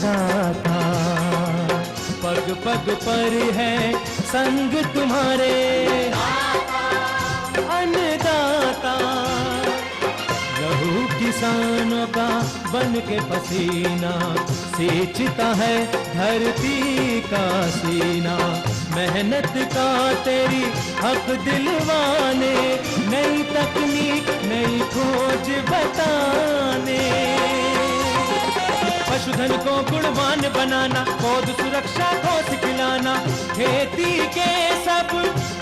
अन्नदाता, पग पग पर है संग तुम्हारे अन्नदाता। लहू किसानों का बन के पसीना सींचता है धरती का सीना। मेहनत का तेरी हक दिलवाने, नई तकनीक नई खोज बताने। पशुधन को गुणवान बनाना, पौध सुरक्षा को सिखलाना, खेती के सब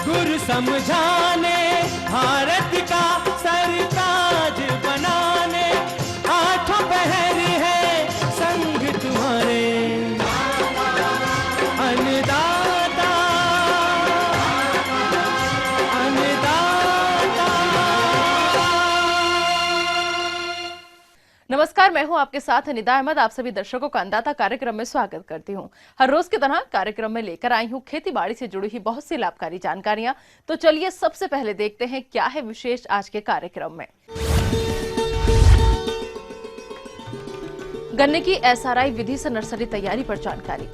गुर समझाने, भारत का सरताज बनाने। आठों पहर है संग तुम्हारे अन्नदाता, अन्नदाता। नमस्कार, मैं हूं आपके साथ निदा अहमद। आप सभी दर्शकों का अन्नदाता कार्यक्रम में स्वागत करती हूं। हर रोज की तरह कार्यक्रम में लेकर आई हूं खेती बाड़ी से जुड़ी हुई बहुत सी लाभकारी जानकारियां। तो चलिए सबसे पहले देखते हैं क्या है विशेष आज के कार्यक्रम में। गन्ने की एसआरआई विधि से नर्सरी तैयारी पर जानकारी।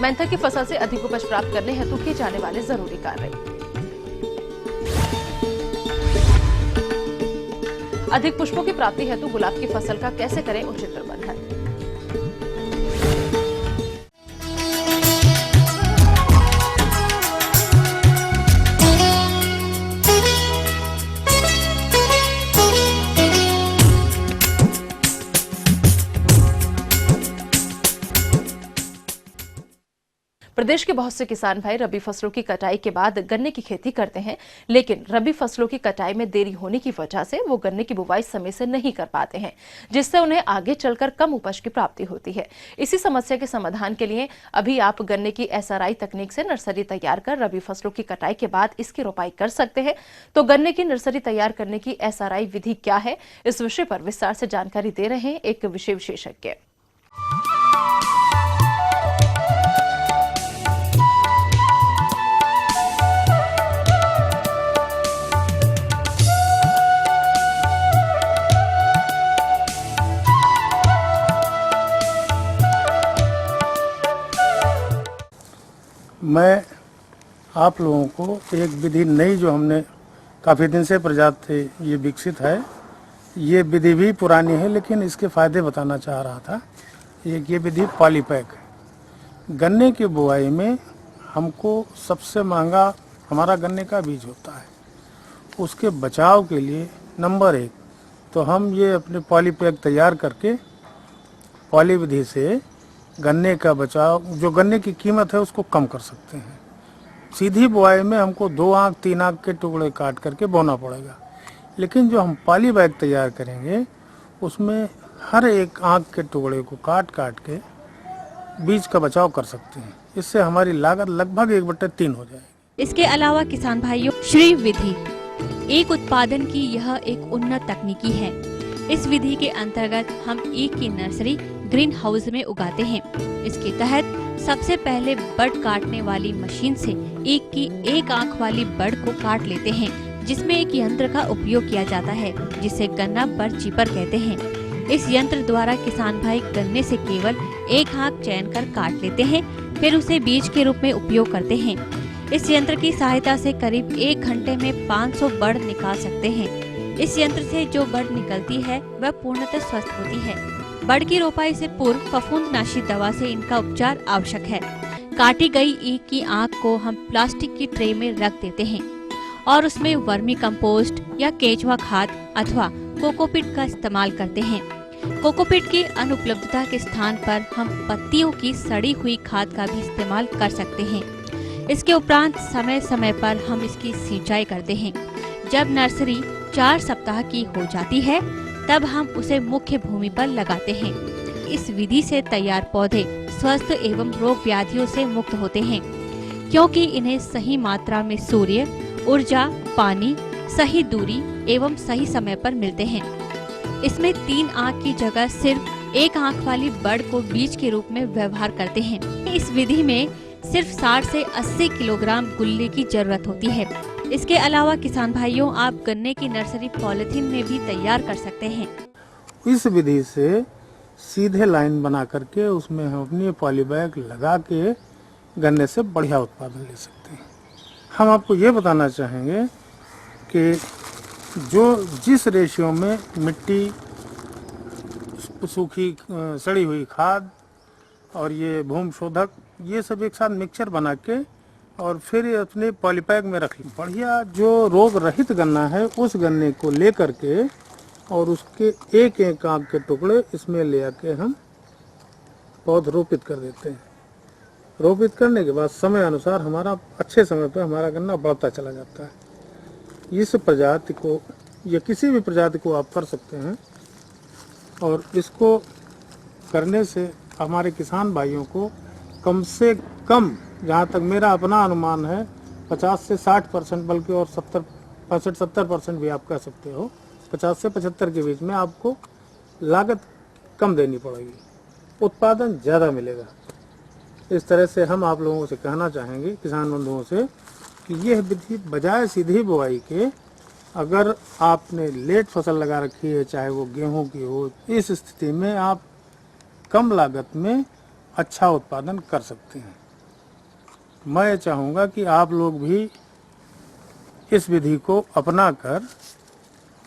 मेंथा की फसल से अधिक उपज प्राप्त करने हेतु किए जाने वाले जरूरी कार्य। अधिक पुष्पों की प्राप्ति हेतु गुलाब की फसल का कैसे करें उचित प्रबंधन। प्रदेश के बहुत से किसान भाई रबी फसलों की कटाई के बाद गन्ने की खेती करते हैं, लेकिन रबी फसलों की कटाई में देरी होने की वजह से वो गन्ने की बुवाई समय से नहीं कर पाते हैं, जिससे उन्हें आगे चलकर कम उपज की प्राप्ति होती है। इसी समस्या के समाधान के लिए अभी आप गन्ने की एसआरआई तकनीक से नर्सरी तैयार कर रबी फसलों की कटाई के बाद इसकी रोपाई कर सकते हैं। तो गन्ने की नर्सरी तैयार करने की एसआरआई विधि क्या है, इस विषय पर विस्तार से जानकारी दे रहे हैं एक विषय विशेषज्ञ। मैं आप लोगों को एक विधि नई जो हमने काफ़ी दिन से प्रयास थे ये विकसित है। ये विधि भी पुरानी है लेकिन इसके फ़ायदे बताना चाह रहा था। ये विधि पॉलीपैक। गन्ने की बुआई में हमको सबसे महंगा हमारा गन्ने का बीज होता है। उसके बचाव के लिए नंबर 1 तो हम ये अपने पॉलीपैक तैयार करके पॉली विधि से गन्ने का बचाव, जो गन्ने की कीमत है उसको कम कर सकते हैं। सीधी बुआई में हमको 2 आंख 3 आंख के टुकड़े काट करके बोना पड़ेगा, लेकिन जो हम पॉली बैग तैयार करेंगे उसमें हर एक आंख के टुकड़े को काट काट के बीज का बचाव कर सकते हैं। इससे हमारी लागत लगभग 1/3 हो जाएगी। इसके अलावा किसान भाइयों, श्री विधि एक उत्पादन की यह एक उन्नत तकनीकी है। इस विधि के अंतर्गत हम ईख की नर्सरी ग्रीन हाउस में उगाते हैं। इसके तहत सबसे पहले बड काटने वाली मशीन से ईख की एक आंख वाली बड को काट लेते हैं, जिसमें एक यंत्र का उपयोग किया जाता है जिसे गन्ना बड चीपर कहते हैं। इस यंत्र द्वारा किसान भाई गन्ने से केवल एक आंख चयन कर काट लेते हैं, फिर उसे बीज के रूप में उपयोग करते हैं। इस यंत्र की सहायता से करीब 1 घंटे में 500 बड निकाल सकते हैं। इस यंत्र से जो बड निकलती है वह पूर्णतः स्वस्थ होती है। बड की रोपाई से पूर्व फफूंदनाशी दवा से इनका उपचार आवश्यक है। काटी गई ईख की आंख को हम प्लास्टिक की ट्रे में रख देते हैं और उसमें वर्मी कंपोस्ट या केचुआ खाद अथवा कोकोपीट का इस्तेमाल करते हैं। कोकोपीट की अनुपलब्धता के स्थान पर हम पत्तियों की सड़ी हुई खाद का भी इस्तेमाल कर सकते हैं। इसके उपरांत समय समय पर हम इसकी सिंचाई करते हैं। जब नर्सरी 4 सप्ताह की हो जाती है तब हम उसे मुख्य भूमि पर लगाते हैं। इस विधि से तैयार पौधे स्वस्थ एवं रोग व्याधियों से मुक्त होते हैं, क्योंकि इन्हें सही मात्रा में सूर्य, ऊर्जा, पानी, सही दूरी एवं सही समय पर मिलते हैं। इसमें 3 आंख की जगह सिर्फ 1 आंख वाली बड को बीज के रूप में व्यवहार करते हैं। इस विधि में सिर्फ 60 से 80 किलोग्राम गुल्ली की जरूरत होती है। इसके अलावा किसान भाइयों, आप गन्ने की नर्सरी पॉलिथीन में भी तैयार कर सकते हैं। इस विधि से सीधे लाइन बना करके उसमें हम अपनी पॉलीबैग लगा के गन्ने से बढ़िया उत्पादन ले सकते हैं। हम आपको ये बताना चाहेंगे कि जिस रेशियो में मिट्टी, सूखी सड़ी हुई खाद और ये भूमि शोधक, ये सब एक साथ मिक्सचर बना के और फिर अपने पॉलीबैग में रख ली। बढ़िया जो रोग रहित गन्ना है उस गन्ने को ले करके और उसके एक एक आंख के टुकड़े इसमें ले आके हम पौध रोपित कर देते हैं। रोपित करने के बाद समय अनुसार हमारा अच्छे समय पे हमारा गन्ना बढ़ता चला जाता है। इस प्रजाति को या किसी भी प्रजाति को आप कर सकते हैं और इसको करने से हमारे किसान भाइयों को कम से कम, जहाँ तक मेरा अपना अनुमान है, 50 से 60% बल्कि और 70% भी आप कह सकते हो, 50 से 75 के बीच में आपको लागत कम देनी पड़ेगी, उत्पादन ज़्यादा मिलेगा। इस तरह से हम आप लोगों से कहना चाहेंगे, किसान बंधुओं से, कि यह विधि बजाय सीधी बुआई के अगर आपने लेट फसल लगा रखी है, चाहे वो गेहूं की हो, इस स्थिति में आप कम लागत में अच्छा उत्पादन कर सकते हैं। मैं चाहूँगा कि आप लोग भी इस विधि को अपना कर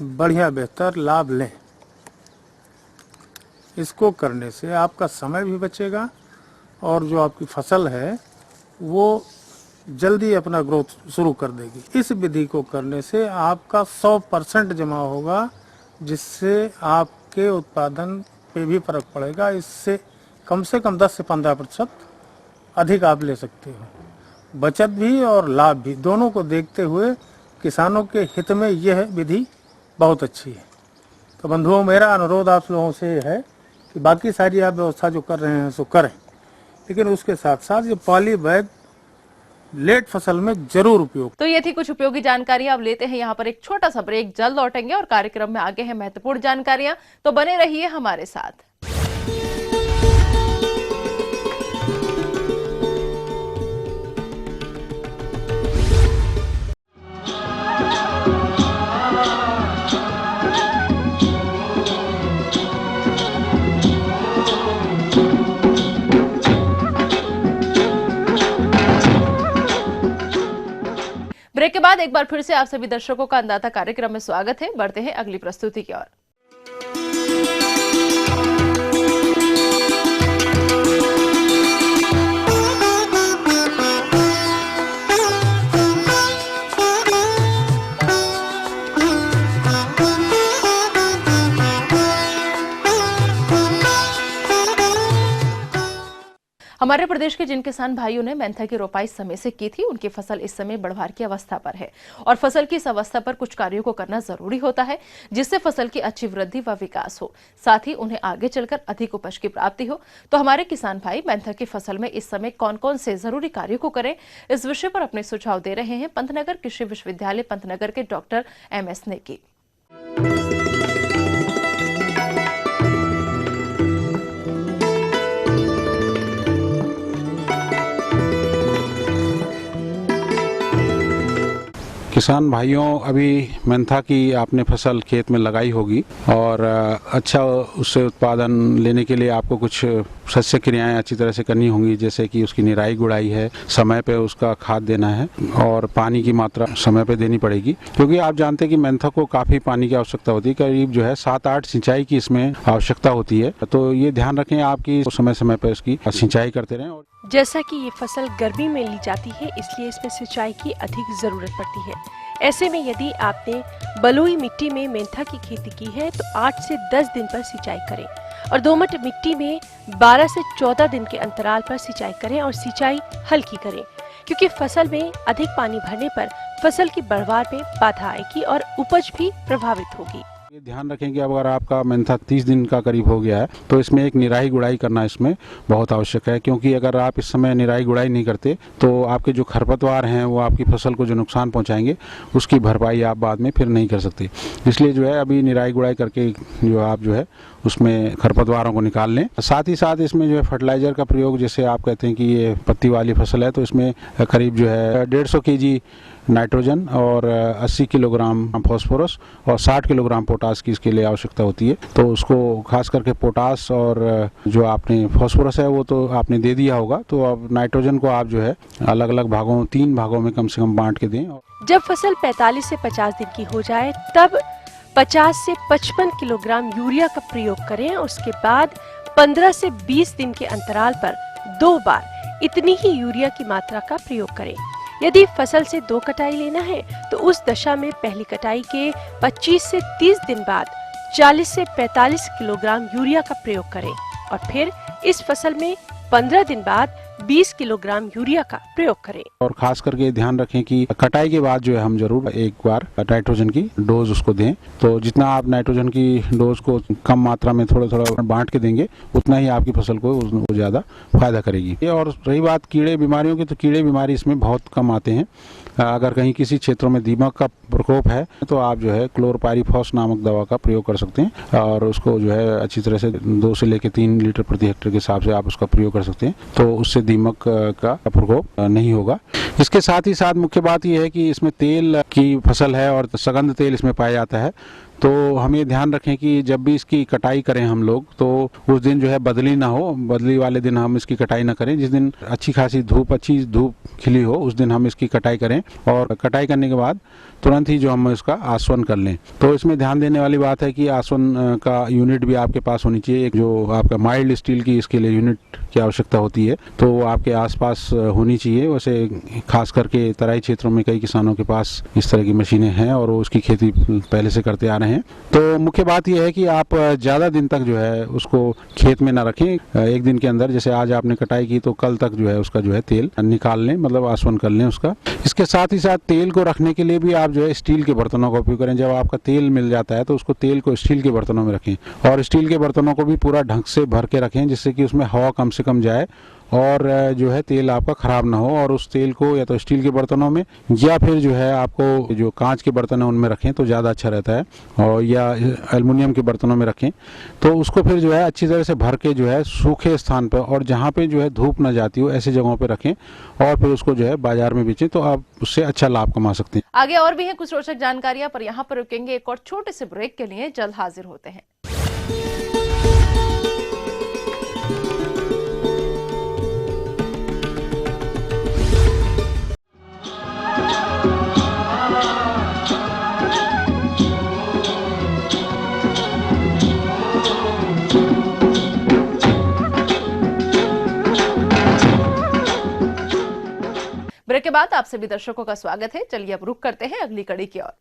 बढ़िया बेहतर लाभ लें। इसको करने से आपका समय भी बचेगा और जो आपकी फसल है वो जल्दी अपना ग्रोथ शुरू कर देगी। इस विधि को करने से आपका 100% जमा होगा, जिससे आपके उत्पादन पे भी फर्क पड़ेगा। इससे कम से कम 10 से 15% अधिक आप ले सकते हो। बचत भी और लाभ भी दोनों को देखते हुए किसानों के हित में यह विधि बहुत अच्छी है। तो बंधुओं, मेरा अनुरोध आप लोगों से है कि बाकी सारी आप व्यवस्था जो कर रहे हैं सो करें, लेकिन उसके साथ साथ ये पॉली बैग लेट फसल में जरूर उपयोग। तो ये थी कुछ उपयोगी जानकारी। आप लेते हैं यहाँ पर एक छोटा सा ब्रेक, जल्द लौटेंगे और कार्यक्रम में आगे हैं महत्वपूर्ण जानकारियां, तो बने रहिए हमारे साथ। ब्रेक के बाद एक बार फिर से आप सभी दर्शकों का अन्नदाता कार्यक्रम में स्वागत है। बढ़ते हैं अगली प्रस्तुति की ओर। हमारे प्रदेश के जिन किसान भाइयों ने मेंथा की रोपाई समय से की थी, उनकी फसल इस समय बढ़वार की अवस्था पर है और फसल की इस अवस्था पर कुछ कार्यों को करना जरूरी होता है, जिससे फसल की अच्छी वृद्धि व विकास हो, साथ ही उन्हें आगे चलकर अधिक उपज की प्राप्ति हो। तो हमारे किसान भाई मेंथा की फसल में इस समय कौन कौन से जरूरी कार्यों को करें, इस विषय पर अपने सुझाव दे रहे हैं पंतनगर कृषि विश्वविद्यालय पंतनगर के डॉक्टर MS नेगी। किसान भाइयों, अभी मेंथा की आपने फसल खेत में लगाई होगी और अच्छा उससे उत्पादन लेने के लिए आपको कुछ शस्य क्रियाएं अच्छी तरह से करनी होंगी, जैसे कि उसकी निराई गुड़ाई है, समय पे उसका खाद देना है और पानी की मात्रा समय पे देनी पड़ेगी, क्योंकि आप जानते हैं कि मेंथा को काफ़ी पानी की आवश्यकता होती है। करीब जो है 7-8 सिंचाई की इसमें आवश्यकता होती है। तो ये ध्यान रखें आपकी समय समय पर इसकी सिंचाई करते रहें। जैसा कि ये फसल गर्मी में ली जाती है, इसलिए इसमें सिंचाई की अधिक जरूरत पड़ती है। ऐसे में यदि आपने बलुई मिट्टी में मेंथा की खेती की है तो 8 से 10 दिन पर सिंचाई करें और दोमट मिट्टी में 12 से 14 दिन के अंतराल पर सिंचाई करें और सिंचाई हल्की करें, क्योंकि फसल में अधिक पानी भरने पर फसल की बढ़वार में बाधा आएगी और उपज भी प्रभावित होगी। ये ध्यान रखें कि अगर आपका मेंथा 30 दिन का करीब हो गया है तो इसमें एक निराई गुड़ाई करना इसमें बहुत आवश्यक है, क्योंकि अगर आप इस समय निराई गुड़ाई नहीं करते तो आपके जो खरपतवार हैं वो आपकी फसल को जो नुकसान पहुंचाएंगे उसकी भरपाई आप बाद में फिर नहीं कर सकते। इसलिए जो है अभी निराई गुड़ाई करके जो आप जो है उसमें खरपतवारों को निकाल लें। साथ ही साथ इसमें जो है फर्टिलाइजर का प्रयोग, जैसे आप कहते हैं कि ये पत्ती वाली फसल है तो इसमें करीब जो है 150 kg नाइट्रोजन और 80 किलोग्राम फास्फोरस और 60 किलोग्राम पोटास की इसके लिए आवश्यकता होती है। तो उसको खास करके पोटास और जो आपने फास्फोरस है वो तो आपने दे दिया होगा, तो अब नाइट्रोजन को आप जो है अलग अलग भागों 3 भागों में कम से कम बांट के दें। जब फसल 45 से 50 दिन की हो जाए तब 50 से 55 किलोग्राम यूरिया का प्रयोग करें। उसके बाद 15 से 20 दिन के अंतराल पर 2 बार इतनी ही यूरिया की मात्रा का प्रयोग करें। यदि फसल से 2 कटाई लेना है तो उस दशा में पहली कटाई के 25 से 30 दिन बाद 40 से 45 किलोग्राम यूरिया का प्रयोग करें और फिर इस फसल में 15 दिन बाद 20 किलोग्राम यूरिया का प्रयोग करें। और खास करके ध्यान रखें कि कटाई के बाद जो है हम जरूर एक बार नाइट्रोजन की डोज उसको दें। तो जितना आप नाइट्रोजन की डोज को कम मात्रा में थोड़ा थोड़ा बांट के देंगे उतना ही आपकी फसल को ज्यादा फायदा करेगी। और रही बात कीड़े बीमारियों की, तो कीड़े बीमारी इसमें बहुत कम आते हैं। अगर कहीं किसी क्षेत्रों में दीमक का प्रकोप है तो आप जो है क्लोरपाइरीफॉस नामक दवा का प्रयोग कर सकते हैं और उसको जो है अच्छी तरह से 2 से लेकर 3 लीटर प्रति हेक्टेयर के हिसाब से आप उसका प्रयोग कर सकते हैं, तो उससे दीमक का प्रकोप नहीं होगा। इसके साथ ही साथ मुख्य बात यह है कि इसमें तेल की फसल है और सगंध तेल इसमें पाया जाता है। तो हम ये ध्यान रखें कि जब भी इसकी कटाई करें हम लोग तो उस दिन जो है बदली ना हो, बदली वाले दिन हम इसकी कटाई ना करें। जिस दिन अच्छी धूप खिली हो उस दिन हम इसकी कटाई करें और कटाई करने के बाद तुरंत ही जो हम इसका आसवन कर लें। तो इसमें ध्यान देने वाली बात है कि आसवन का यूनिट भी आपके पास होनी चाहिए। एक जो आपका माइल्ड स्टील की इसके लिए यूनिट की आवश्यकता होती है तो वो आपके आसपास होनी चाहिए। वैसे खास करके तराई क्षेत्रों में कई किसानों के पास इस तरह की मशीनें हैं और वो उसकी खेती पहले से करते आ रहे हैं। तो मुख्य बात यह है कि आप ज्यादा दिन तक जो है उसको खेत में ना रखें। एक दिन के अंदर, जैसे आज आपने कटाई की तो कल तक जो है उसका जो है तेल निकाल लें, मतलब आसवन कर लें उसका। इसके साथ ही साथ तेल को रखने के लिए भी आप जो है स्टील के बर्तनों का उपयोग करें। जब आपका तेल मिल जाता है तो उसको तेल को स्टील के बर्तनों में रखें और स्टील के बर्तनों को भी पूरा ढंग से भर के रखें जिससे कि उसमें हवा कम से कम जाए और जो है तेल आपका खराब ना हो। और उस तेल को या तो स्टील के बर्तनों में या फिर जो है आपको जो कांच के बर्तन है उनमें रखें तो ज़्यादा अच्छा रहता है, और या एल्युमिनियम के बर्तनों में रखें। तो उसको फिर जो है अच्छी तरह से भर के जो है सूखे स्थान पर और जहाँ पे जो है धूप ना जाती हो ऐसी जगहों पर रखें और फिर उसको जो है बाजार में बेचें तो आप उससे अच्छा लाभ कमा सकते हैं। आगे और भी हैं कुछ रोचक जानकारियां, पर यहाँ पर रुकेंगे एक और छोटे से ब्रेक के लिए। जल्द हाजिर होते हैं। ब्रेक के बाद आप सभी दर्शकों का स्वागत है। चलिए अब रुक करते हैं अगली कड़ी की ओर।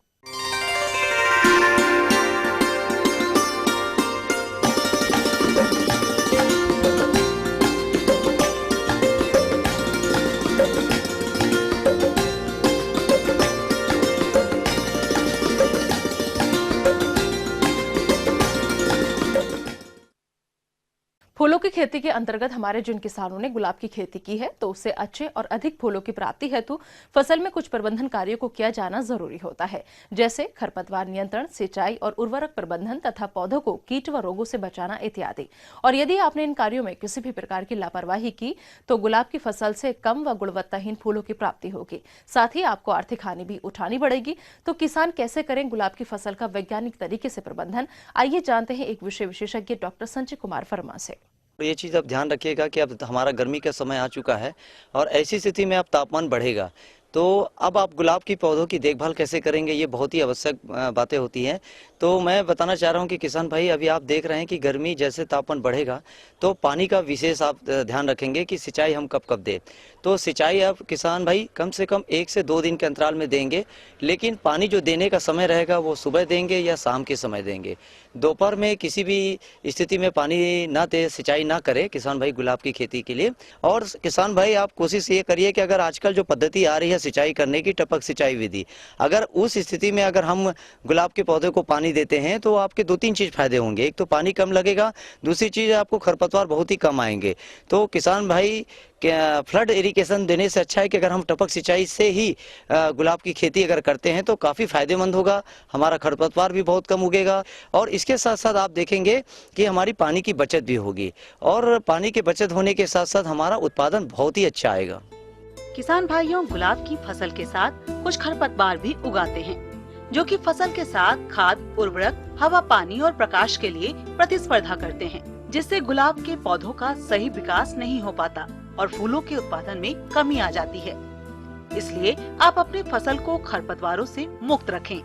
फूलों की खेती के अंतर्गत हमारे जिन किसानों ने गुलाब की खेती की है तो उससे अच्छे और अधिक फूलों की प्राप्ति हेतु फसल में कुछ प्रबंधन कार्यों को किया जाना जरूरी होता है, जैसे खरपतवार नियंत्रण, सिंचाई और उर्वरक प्रबंधन तथा पौधों को कीट व रोगों से बचाना इत्यादि। और यदि आपने इन कार्यों में किसी भी प्रकार की लापरवाही की तो गुलाब की फसल से कम व गुणवत्ताहीन फूलों की प्राप्ति होगी, साथ ही आपको आर्थिक हानि भी उठानी पड़ेगी। तो किसान कैसे करें गुलाब की फसल का वैज्ञानिक तरीके से प्रबंधन, आइए जानते हैं एक विषय विशेषज्ञ डॉक्टर संजय कुमार वर्मा से। ये चीज़ आप ध्यान रखिएगा कि अब हमारा गर्मी का समय आ चुका है और ऐसी स्थिति में अब तापमान बढ़ेगा, तो अब आप गुलाब की पौधों की देखभाल कैसे करेंगे, ये बहुत ही आवश्यक बातें होती हैं। तो मैं बताना चाह रहा हूं कि किसान भाई, अभी आप देख रहे हैं कि गर्मी जैसे तापमान बढ़ेगा तो पानी का विशेष आप ध्यान रखेंगे कि सिंचाई हम कब कब दें। तो सिंचाई आप किसान भाई कम से कम 1 से 2 दिन के अंतराल में देंगे, लेकिन पानी जो देने का समय रहेगा वो सुबह देंगे या शाम के समय देंगे। दोपहर में किसी भी स्थिति में पानी ना दे, सिंचाई ना करे किसान भाई गुलाब की खेती के लिए। और किसान भाई आप कोशिश ये करिए कि अगर आजकल जो पद्धति आ रही है सिंचाई करने की, टपक सिंचाई विधि, अगर उस स्थिति में अगर हम गुलाब के पौधे को पानी देते हैं तो आपके 2-3 चीज फायदे होंगे। एक तो पानी कम लगेगा, दूसरी चीज आपको खरपतवार बहुत ही कम आएंगे। तो किसान भाई फ्लड इरिगेशन देने से अच्छा है कि अगर हम टपक सिंचाई से ही गुलाब की खेती अगर करते हैं तो काफ़ी फायदेमंद होगा, हमारा खरपतवार भी बहुत कम उगेगा और इसके साथ साथ आप देखेंगे कि हमारी पानी की बचत भी होगी और पानी की बचत होने के साथ साथ हमारा उत्पादन बहुत ही अच्छा आएगा। किसान भाइयों गुलाब की फसल के साथ कुछ खरपतवार भी उगाते हैं, जो कि फसल के साथ खाद, उर्वरक, हवा, पानी और प्रकाश के लिए प्रतिस्पर्धा करते हैं, जिससे गुलाब के पौधों का सही विकास नहीं हो पाता और फूलों के उत्पादन में कमी आ जाती है। इसलिए आप अपनी फसल को खरपतवारों से मुक्त रखें।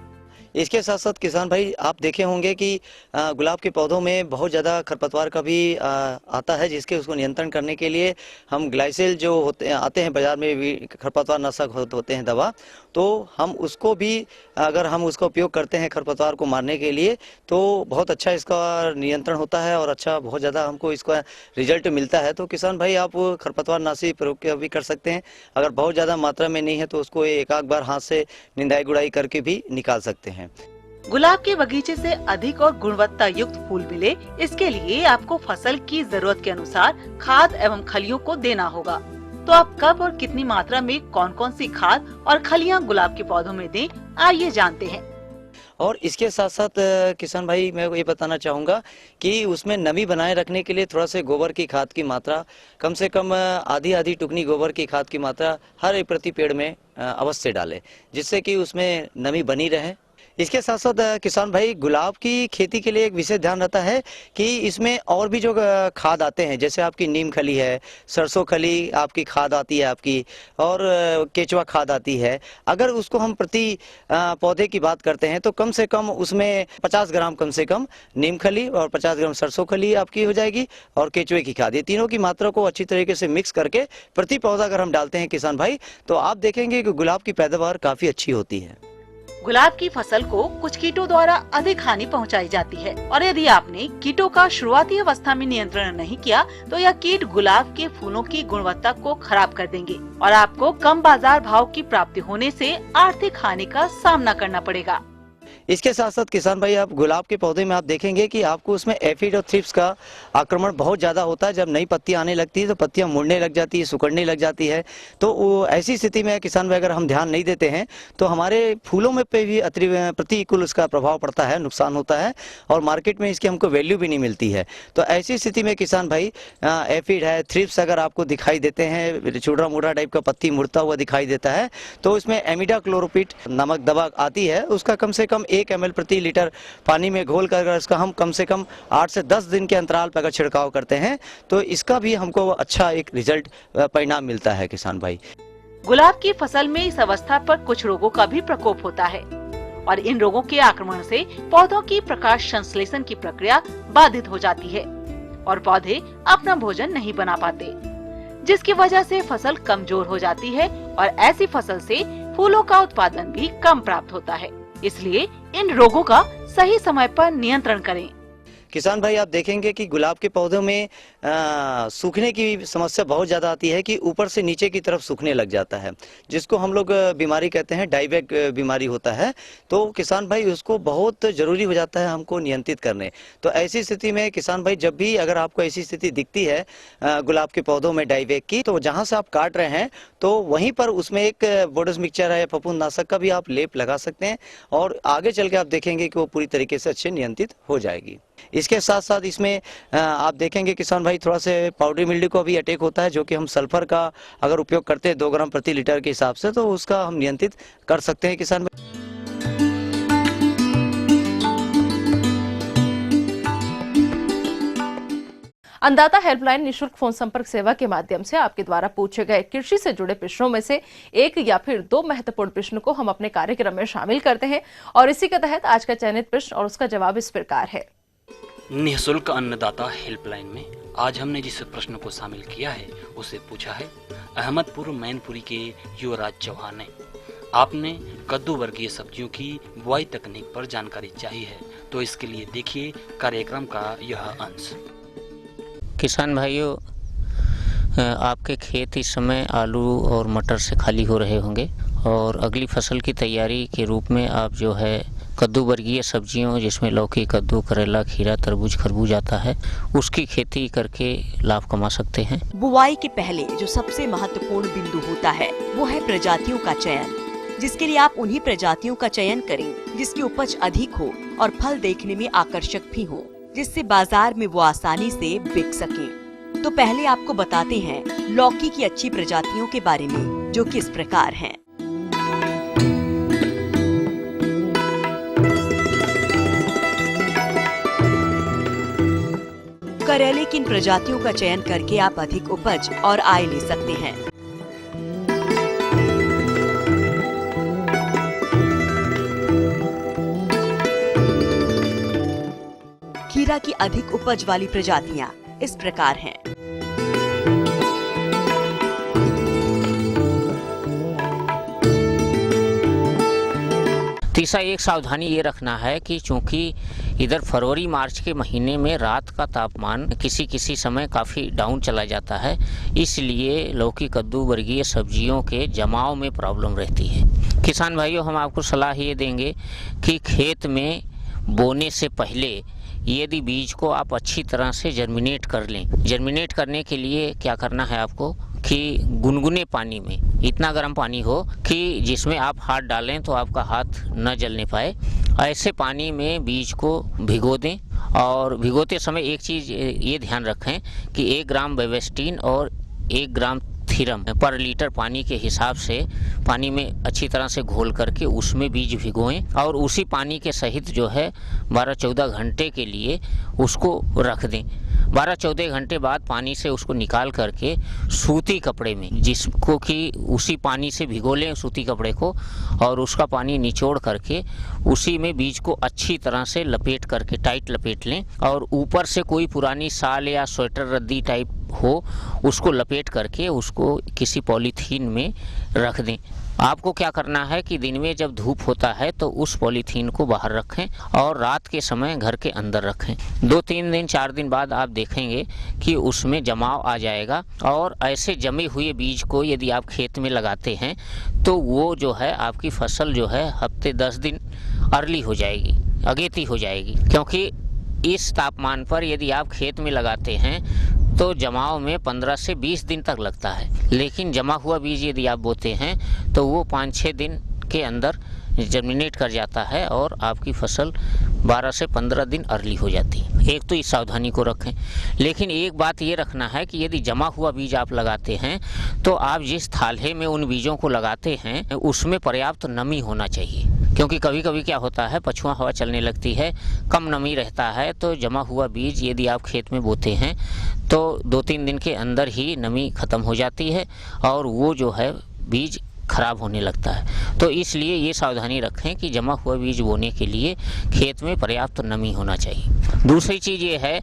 इसके साथ साथ किसान भाई आप देखे होंगे कि गुलाब के पौधों में बहुत ज़्यादा खरपतवार का भी आता है, जिसके उसको नियंत्रण करने के लिए हम ग्लाइसेल जो आते हैं बाज़ार में भी खरपतवार नाशक होते हैं दवा, तो हम उसको भी अगर हम उसका उपयोग करते हैं खरपतवार को मारने के लिए तो बहुत अच्छा इसका नियंत्रण होता है और अच्छा बहुत ज़्यादा हमको इसका रिजल्ट मिलता है। तो किसान भाई आप खरपतवार नाशी प्रयोग भी कर सकते हैं। अगर बहुत ज़्यादा मात्रा में नहीं है तो उसको एक आध बार हाथ से निंदाई गुड़ाई करके भी निकाल सकते हैं। गुलाब के बगीचे से अधिक और गुणवत्ता युक्त फूल मिले, इसके लिए आपको फसल की जरूरत के अनुसार खाद एवं खलियों को देना होगा। तो आप कब और कितनी मात्रा में कौन कौन सी खाद और खलियां गुलाब के पौधों में दें, आइए जानते हैं। और इसके साथ साथ किसान भाई मैं ये बताना चाहूँगा कि उसमें नमी बनाए रखने के लिए थोड़ा से गोबर की खाद की मात्रा कम से कम आधी टुकनी गोबर की खाद की मात्रा हर एक प्रति पेड़ में अवश्य डालें, जिससे कि उसमें नमी बनी रहे। इसके साथ साथ किसान भाई गुलाब की खेती के लिए एक विशेष ध्यान रहता है कि इसमें और भी जो खाद आते हैं, जैसे आपकी नीम खली है, सरसों खली आपकी खाद आती है आपकी, और केचुआ खाद आती है। अगर उसको हम प्रति पौधे की बात करते हैं तो कम से कम उसमें 50 ग्राम कम से कम नीम खली और 50 ग्राम सरसों खली आपकी हो जाएगी और केचुए की खाद, ये तीनों की मात्रा को अच्छी तरीके से मिक्स करके प्रति पौधा अगर हम डालते हैं किसान भाई, तो आप देखेंगे कि गुलाब की पैदावार काफी अच्छी होती है। गुलाब की फसल को कुछ कीटों द्वारा अधिक हानि पहुंचाई जाती है और यदि आपने कीटों का शुरुआती अवस्था में नियंत्रण नहीं किया तो यह कीट गुलाब के फूलों की गुणवत्ता को खराब कर देंगे और आपको कम बाजार भाव की प्राप्ति होने से आर्थिक हानि का सामना करना पड़ेगा। इसके साथ साथ किसान भाई आप गुलाब के पौधे में आप देखेंगे कि आपको उसमें एफिड और थ्रिप्स का आक्रमण बहुत ज़्यादा होता है। जब नई पत्तियां आने लगती है तो पत्तियां मुड़ने लग जाती है, सिकुड़ने लग जाती है। तो वो ऐसी स्थिति में किसान भाई अगर हम ध्यान नहीं देते हैं तो हमारे फूलों में पे भी प्रतिकूल उसका प्रभाव पड़ता है, नुकसान होता है और मार्केट में इसकी हमको वैल्यू भी नहीं मिलती है। तो ऐसी स्थिति में किसान भाई एफिड है, थ्रिप्स अगर आपको दिखाई देते हैं, चूड़ा मुड़ा टाइप का पत्ती मुड़ता हुआ दिखाई देता है, तो इसमें एमिडाक्लोरोपिड नामक दवा आती है, उसका कम से कम 1 ml प्रति लीटर पानी में घोल कर इसका हम कम से कम 8 से 10 दिन के अंतराल पर अगर छिड़काव करते हैं तो इसका भी हमको अच्छा एक रिजल्ट परिणाम मिलता है किसान भाई। गुलाब की फसल में इस अवस्था पर कुछ रोगों का भी प्रकोप होता है और इन रोगों के आक्रमण से पौधों की प्रकाश संश्लेषण की प्रक्रिया बाधित हो जाती है और पौधे अपना भोजन नहीं बना पाते, जिसकी वजह से फसल कमजोर हो जाती है और ऐसी फसल से फूलों का उत्पादन भी कम प्राप्त होता है। इसलिए इन रोगों का सही समय पर नियंत्रण करें। किसान भाई आप देखेंगे कि गुलाब के पौधों में सूखने की समस्या बहुत ज़्यादा आती है कि ऊपर से नीचे की तरफ सूखने लग जाता है, जिसको हम लोग बीमारी कहते हैं, डाईबैक बीमारी होता है। तो किसान भाई उसको बहुत ज़रूरी हो जाता है हमको नियंत्रित करने। तो ऐसी स्थिति में किसान भाई जब भी अगर आपको ऐसी स्थिति दिखती है गुलाब के पौधों में डाईबैक की, तो जहाँ से आप काट रहे हैं तो वहीं पर उसमें एक बोडस मिक्सचर है या फफूंदनाशक का भी आप लेप लगा सकते हैं और आगे चल के आप देखेंगे कि वो पूरी तरीके से अच्छे नियंत्रित हो जाएगी। इसके साथ साथ इसमें आप देखेंगे किसान भाई थोड़ा से पाउडरी मिल्ड्यू को भी अटैक होता है, जो कि हम सल्फर का अगर उपयोग करते हैं 2 ग्राम प्रति लीटर के हिसाब से, तो उसका हम नियंत्रित कर सकते हैं किसान भाई। अन्नदाता हेल्पलाइन निशुल्क फोन संपर्क सेवा के माध्यम से आपके द्वारा पूछे गए कृषि से जुड़े प्रश्नों में से 1 या फिर 2 महत्वपूर्ण प्रश्न को हम अपने कार्यक्रम में शामिल करते हैं और इसी के तहत आज का चयनित प्रश्न और उसका जवाब इस प्रकार है। निःशुल्क अन्नदाता हेल्पलाइन में आज हमने जिस प्रश्न को शामिल किया है उसे पूछा है अहमदपुर मैनपुरी के युवराज चौहान ने। आपने कद्दू वर्गीय सब्जियों की बुआई तकनीक पर जानकारी चाहिए है, तो इसके लिए देखिए कार्यक्रम का यह अंश। किसान भाइयों, आपके खेत इस समय आलू और मटर से खाली हो रहे होंगे और अगली फसल की तैयारी के रूप में आप जो है कद्दू वर्गीय सब्जियों जिसमें लौकी, कद्दू, करेला, खीरा, तरबूज, खरबूज आता है, उसकी खेती करके लाभ कमा सकते हैं। बुआई के पहले जो सबसे महत्वपूर्ण बिंदु होता है वो है प्रजातियों का चयन, जिसके लिए आप उन्हीं प्रजातियों का चयन करें जिसकी उपज अधिक हो और फल देखने में आकर्षक भी हो, जिससे बाजार में वो आसानी से बिक सके। तो पहले आपको बताते हैं लौकी की अच्छी प्रजातियों के बारे में, जो किस प्रकार हैं। करेले की इन प्रजातियों का चयन करके आप अधिक उपज और आय ले सकते हैं। खीरा की अधिक उपज वाली प्रजातियां इस प्रकार हैं। तीसरा एक सावधानी ये रखना है कि चूंकि इधर फरवरी मार्च के महीने में रात का तापमान किसी किसी समय काफ़ी डाउन चला जाता है, इसलिए लौकी कद्दू वर्गीय सब्जियों के जमाव में प्रॉब्लम रहती है। किसान भाइयों, हम आपको सलाह ये देंगे कि खेत में बोने से पहले यदि बीज को आप अच्छी तरह से जर्मिनेट कर लें। जर्मिनेट करने के लिए क्या करना है आपको कि गुनगुने पानी में, इतना गर्म पानी हो कि जिसमें आप हाथ डालें तो आपका हाथ न जलने पाए, ऐसे पानी में बीज को भिगो दें। और भिगोते समय एक चीज़ ये ध्यान रखें कि 1 ग्राम बेवेस्टीन और 1 ग्राम थीरम पर लीटर पानी के हिसाब से पानी में अच्छी तरह से घोल करके उसमें बीज भिगोएं और उसी पानी के सहित जो है 12-14 घंटे के लिए उसको रख दें। 12-14 घंटे बाद पानी से उसको निकाल करके सूती कपड़े में, जिसको कि उसी पानी से भिगो लें सूती कपड़े को, और उसका पानी निचोड़ करके उसी में बीज को अच्छी तरह से लपेट करके टाइट लपेट लें और ऊपर से कोई पुरानी शाल या स्वेटर रद्दी टाइप हो उसको लपेट करके उसको किसी पॉलीथीन में रख दें। आपको क्या करना है कि दिन में जब धूप होता है तो उस पॉलीथीन को बाहर रखें और रात के समय घर के अंदर रखें। 2-3 दिन 4 दिन बाद आप देखेंगे कि उसमें जमाव आ जाएगा और ऐसे जमे हुए बीज को यदि आप खेत में लगाते हैं तो वो जो है आपकी फसल जो है हफ्ते 10 दिन अर्ली हो जाएगी, अगेती हो जाएगी। क्योंकि इस तापमान पर यदि आप खेत में लगाते हैं तो जमाव में 15 से 20 दिन तक लगता है, लेकिन जमा हुआ बीज यदि आप बोते हैं तो वो 5-6 दिन के अंदर जर्मिनेट कर जाता है और आपकी फसल 12 से 15 दिन अर्ली हो जाती है। एक तो इस सावधानी को रखें। लेकिन एक बात ये रखना है कि यदि जमा हुआ बीज आप लगाते हैं तो आप जिस थाल्हे में उन बीजों को लगाते हैं उसमें पर्याप्त नमी होना चाहिए, क्योंकि कभी कभी क्या होता है पछुआ हवा चलने लगती है, कम नमी रहता है, तो जमा हुआ बीज यदि आप खेत में बोते हैं तो 2-3 दिन के अंदर ही नमी ख़त्म हो जाती है और वो जो है बीज खराब होने लगता है। तो इसलिए ये सावधानी रखें कि जमा हुआ बीज बोने के लिए खेत में पर्याप्त नमी होना चाहिए। दूसरी चीज़ ये है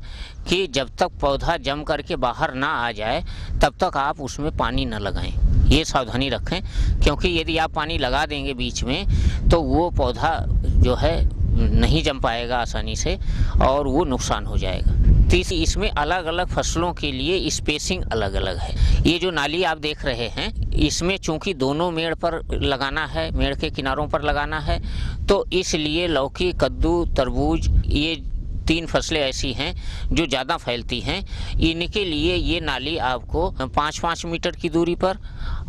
कि जब तक पौधा जम करके बाहर ना आ जाए तब तक आप उसमें पानी न लगाएं। ये सावधानी रखें, क्योंकि यदि आप पानी लगा देंगे बीच में तो वो पौधा जो है नहीं जम पाएगा आसानी से और वो नुकसान हो जाएगा। तीसरी, इसमें अलग अलग फसलों के लिए स्पेसिंग अलग अलग है। ये जो नाली आप देख रहे हैं इसमें चूंकि दोनों मेड़ पर लगाना है, मेड़ के किनारों पर लगाना है, तो इसलिए लौकी, कद्दू, तरबूज, ये 3 फसलें ऐसी हैं जो ज़्यादा फैलती हैं। इनके लिए ये नाली आपको 5-5 मीटर की दूरी पर,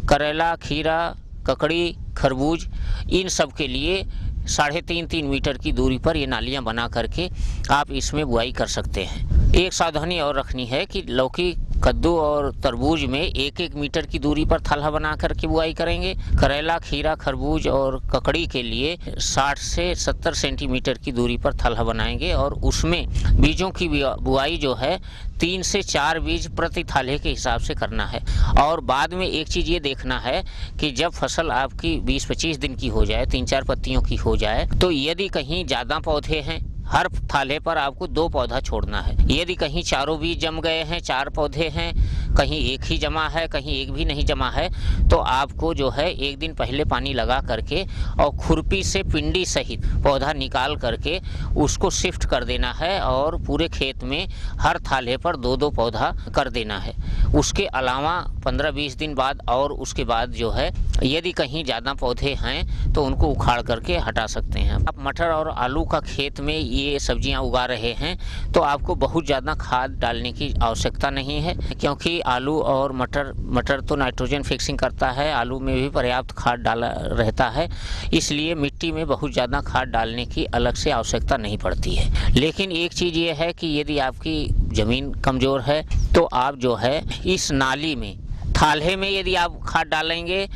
करेला, खीरा, ककड़ी, खरबूज, इन सब के लिए 3.5-3 मीटर की दूरी पर ये नालियां बना करके आप इसमें बुआई कर सकते हैं। एक सावधानी और रखनी है कि लौकी, कद्दू और तरबूज में 1-1 मीटर की दूरी पर थाला बना करके बुआई करेंगे। करेला, खीरा, खरबूज और ककड़ी के लिए 60 से 70 सेंटीमीटर की दूरी पर थाला बनाएंगे और उसमें बीजों की बुआई जो है 3 से 4 बीज प्रति थाले के हिसाब से करना है। और बाद में एक चीज़ ये देखना है कि जब फसल आपकी 20-25 दिन की हो जाए, 3-4 पत्तियों की हो जाए, तो यदि कहीं ज़्यादा पौधे हैं हर थाले पर आपको 2 पौधा छोड़ना है। यदि कहीं चारों बीज जम गए हैं, 4 पौधे हैं, कहीं एक ही जमा है, कहीं एक भी नहीं जमा है, तो आपको जो है 1 दिन पहले पानी लगा करके और खुरपी से पिंडी सहित पौधा निकाल करके उसको शिफ्ट कर देना है और पूरे खेत में हर थाले पर 2-2 पौधा कर देना है। उसके अलावा 15-20 दिन बाद और उसके बाद जो है यदि कहीं ज़्यादा पौधे हैं तो उनको उखाड़ करके हटा सकते हैं। आप मटर और आलू का खेत में ये सब्जियां उगा रहे हैं तो आपको बहुत ज़्यादा खाद डालने की आवश्यकता नहीं है, क्योंकि आलू और मटर तो नाइट्रोजन फिक्सिंग करता है, आलू में भी पर्याप्त खाद डाला रहता है, इसलिए मिट्टी में बहुत ज़्यादा खाद डालने की अलग से आवश्यकता नहीं पड़ती है। लेकिन एक चीज़ ये है कि यदि आपकी ज़मीन कमज़ोर है तो आप जो है इस नाली में थाल्हे में यदि आप खाद डालेंगे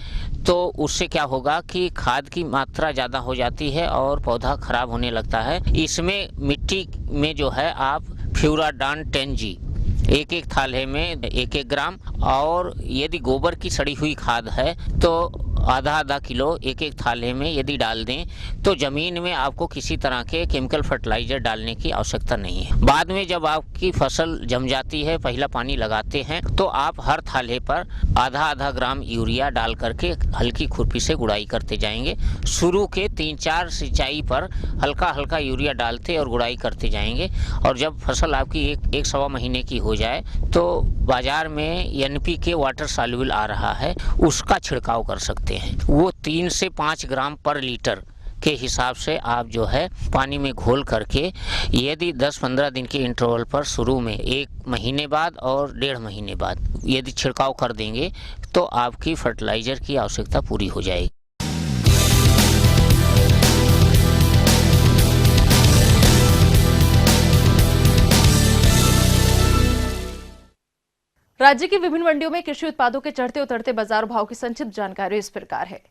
तो उससे क्या होगा कि खाद की मात्रा ज़्यादा हो जाती है और पौधा खराब होने लगता है। इसमें मिट्टी में जो है आप फ्यूराडान 10G एक थाल्हे में 1-1 ग्राम, और यदि गोबर की सड़ी हुई खाद है तो आधा किलो 1-1 थाल्हे में यदि डाल दें तो ज़मीन में आपको किसी तरह के केमिकल फर्टिलाइज़र डालने की आवश्यकता नहीं है। बाद में जब आपकी फसल जम जाती है, पहला पानी लगाते हैं, तो आप हर थाल्हे पर आधा ग्राम यूरिया डाल करके हल्की खुरपी से गुड़ाई करते जाएंगे। शुरू के 3-4 सिंचाई पर हल्का यूरिया डालते और गुड़ाई करते जाएंगे, और जब फसल आपकी एक सवा महीने की हो जाए तो बाजार में NPK वाटर सॉल्युबल आ रहा है, उसका छिड़काव कर सकते हैं। वो 3 से 5 ग्राम पर लीटर के हिसाब से आप जो है पानी में घोल करके यदि 10-15 दिन के इंटरवल पर शुरू में 1 महीने बाद और 1.5 महीने बाद यदि छिड़काव कर देंगे तो आपकी फर्टिलाइजर की आवश्यकता पूरी हो जाएगी। राज्य की विभिन्न मंडियों में कृषि उत्पादों के चढ़ते उतरते बाजार भाव की संक्षिप्त जानकारी इस प्रकार है।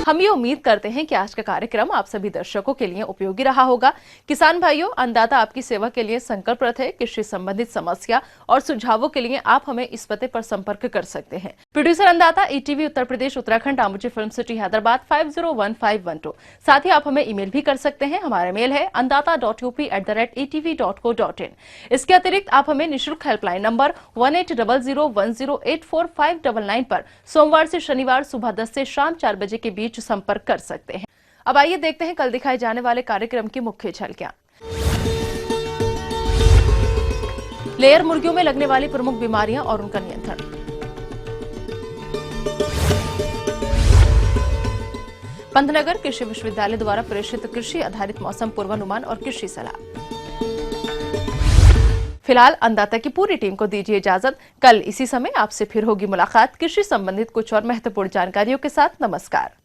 हम ये उम्मीद करते हैं कि आज का कार्यक्रम आप सभी दर्शकों के लिए उपयोगी रहा होगा। किसान भाइयों, अन्नदाता आपकी सेवा के लिए संकल्परत है। कृषि संबंधित समस्या और सुझावों के लिए आप हमें इस पते पर संपर्क कर सकते हैं। प्रोड्यूसर अन्नदाता, ETV Uttar Pradesh Uttarakhand, आमुची film city, Hyderabad 501512। साथ ही आप हमें ईमेल भी कर सकते हैं। हमारा मेल है annadata.up@etv.co.in। इसके अतिरिक्त आप हमें निःशुल्क हेल्पलाइन नंबर 180010854599 पर सोमवार से शनिवार सुबह 10 से शाम 4 बजे के बीच संपर्क कर सकते हैं। अब आइए देखते हैं कल दिखाए जाने वाले कार्यक्रम की मुख्य झलकियां। लेयर मुर्गियों में लगने वाली प्रमुख बीमारियां और उनका नियंत्रण। पंतनगर कृषि विश्वविद्यालय द्वारा प्रेषित कृषि आधारित मौसम पूर्वानुमान और कृषि सलाह। फिलहाल अन्नदाता की पूरी टीम को दीजिए इजाजत। कल इसी समय आपसे फिर होगी मुलाकात कृषि संबंधित कुछ और महत्वपूर्ण जानकारियों के साथ। नमस्कार।